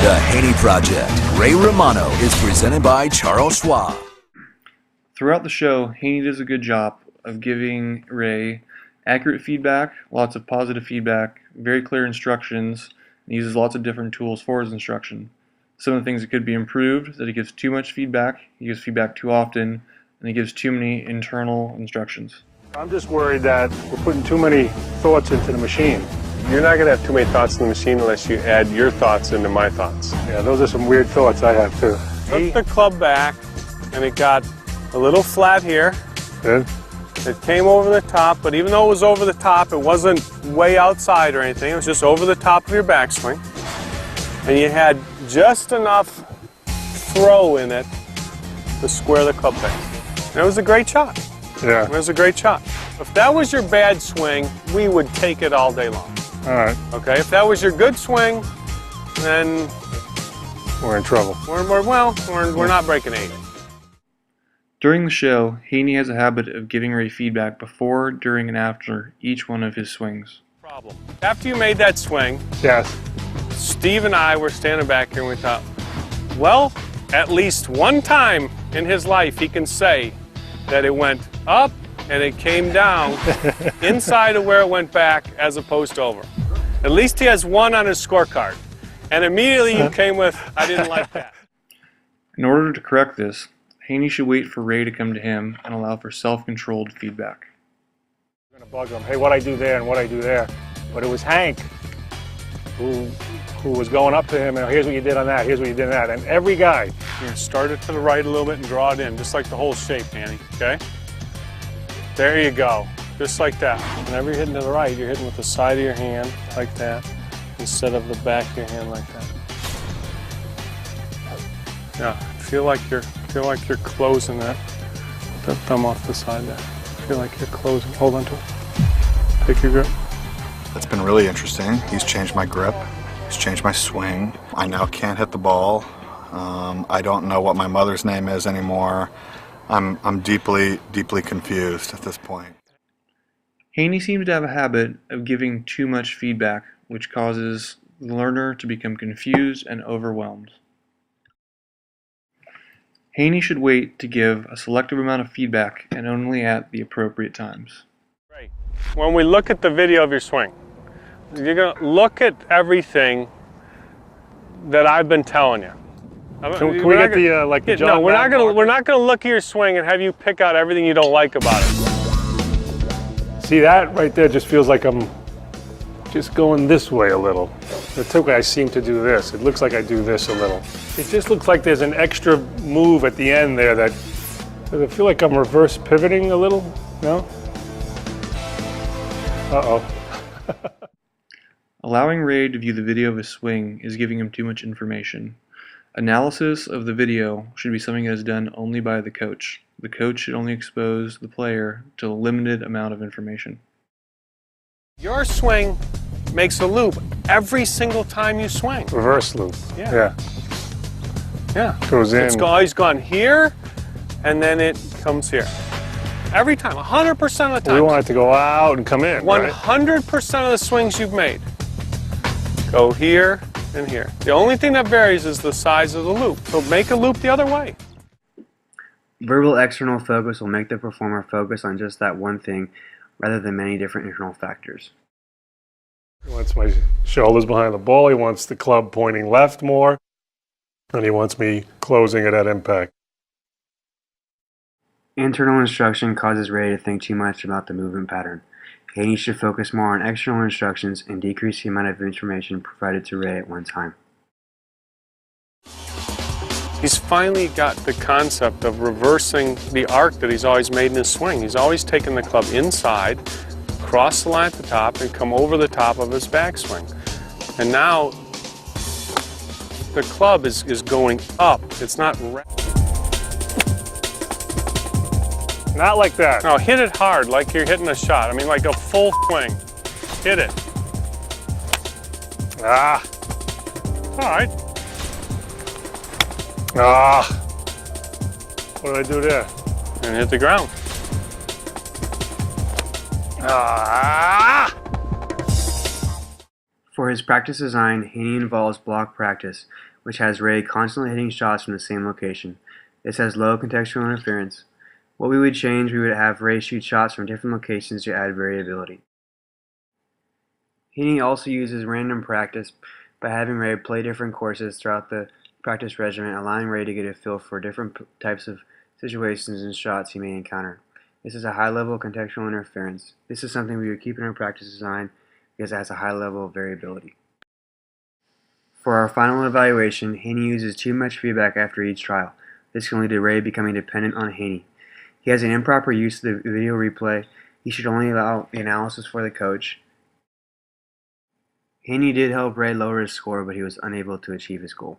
The Haney Project, Ray Romano, is presented by Charles Schwab. Throughout the show, Haney does a good job of giving Ray accurate feedback, lots of positive feedback, very clear instructions, and uses lots of different tools for his instruction. Some of the things that could be improved, that he gives too much feedback, he gives feedback too often, and he gives too many internal instructions. I'm just worried that we're putting too many thoughts into the machine. You're not going to have too many thoughts in the machine unless you add your thoughts into my thoughts. Yeah, those are some weird thoughts I have too. Took the club back, and it got a little flat here. Good. It came over the top, but even though it was over the top, it wasn't way outside or anything. It was just over the top of your backswing. And you had just enough throw in it to square the club face. And it was a great shot. Yeah. It was a great shot. If that was your bad swing, we would take it all day long. All right. Okay, if that was your good swing, then we're in trouble. We're not breaking 8. During the show, Haney has a habit of giving Ray feedback before, during, and after each one of his swings. Problem. After you made that swing, yes, Steve and I were standing back here and we thought, well, at least one time in his life he can say that it went up and it came down inside of where it went back as opposed to over. At least he has one on his scorecard. And immediately you came with, I didn't like that. In order to correct this, Haney should wait for Ray to come to him and allow for self-controlled feedback. I'm going to bug him, hey, what I do there and what I do there. But it was Hank who was going up to him and here's what you did on that, here's what you did on that. And every guy. Here, start it to the right a little bit and draw it in, just like the whole shape, Haney, okay? There you go, just like that. Whenever you're hitting to the right, you're hitting with the side of your hand, like that, instead of the back of your hand, like that. Yeah, feel like you're closing that. Put that thumb off the side there. Feel like you're closing. Hold on to it. Take your grip. It's been really interesting. He's changed my grip. He's changed my swing. I now can't hit the ball. I don't know what my mother's name is anymore. I'm deeply, deeply confused at this point. Haney seems to have a habit of giving too much feedback, which causes the learner to become confused and overwhelmed. Haney should wait to give a selective amount of feedback and only at the appropriate times. Right. When we look at the video of your swing, you're going to look at everything that I've been telling you. Can we get the John? No, we're not going to look at your swing and have you pick out everything you don't like about it. See, that right there just feels like I'm just going this way a little. The way I seem to do this. It looks like I do this a little. It just looks like there's an extra move at the end there that, does it feel like I'm reverse pivoting a little? No? Uh-oh. Allowing Ray to view the video of his swing is giving him too much information. Analysis of the video should be something that is done only by the coach. The coach should only expose the player to a limited amount of information. Your swing makes a loop every single time you swing. Reverse loop. Yeah. Goes in. It's always gone here, and then it comes here. Every time, 100% of the time. We want it to go out and come in, 100% of the swings you've made go here and here. The only thing that varies is the size of the loop. So make a loop the other way. Verbal external focus will make the performer focus on just that one thing rather than many different internal factors. He wants my shoulders behind the ball, he wants the club pointing left more, and he wants me closing it at impact. Internal instruction causes Ray to think too much about the movement pattern. Haney should focus more on external instructions and decrease the amount of information provided to Ray at one time. He's finally got the concept of reversing the arc that he's always made in his swing. He's always taken the club inside, cross the line at the top, and come over the top of his backswing. And now the club is going up. It's not Not like that. No, hit it hard like you're hitting a shot. I mean, like a full swing. Hit it. Ah. All right. Ah. What did I do there? And hit the ground. Ah. For his practice design, Haney involves block practice, which has Ray constantly hitting shots from the same location. This has low contextual interference. What we would change, we would have Ray shoot shots from different locations to add variability. Haney also uses random practice by having Ray play different courses throughout the practice regimen, allowing Ray to get a feel for different types of situations and shots he may encounter. This is a high level of contextual interference. This is something we would keep in our practice design because it has a high level of variability. For our final evaluation, Haney uses too much feedback after each trial. This can lead to Ray becoming dependent on Haney. He has an improper use of the video replay. He should only allow the analysis for the coach. Haney did help Ray lower his score, but he was unable to achieve his goal.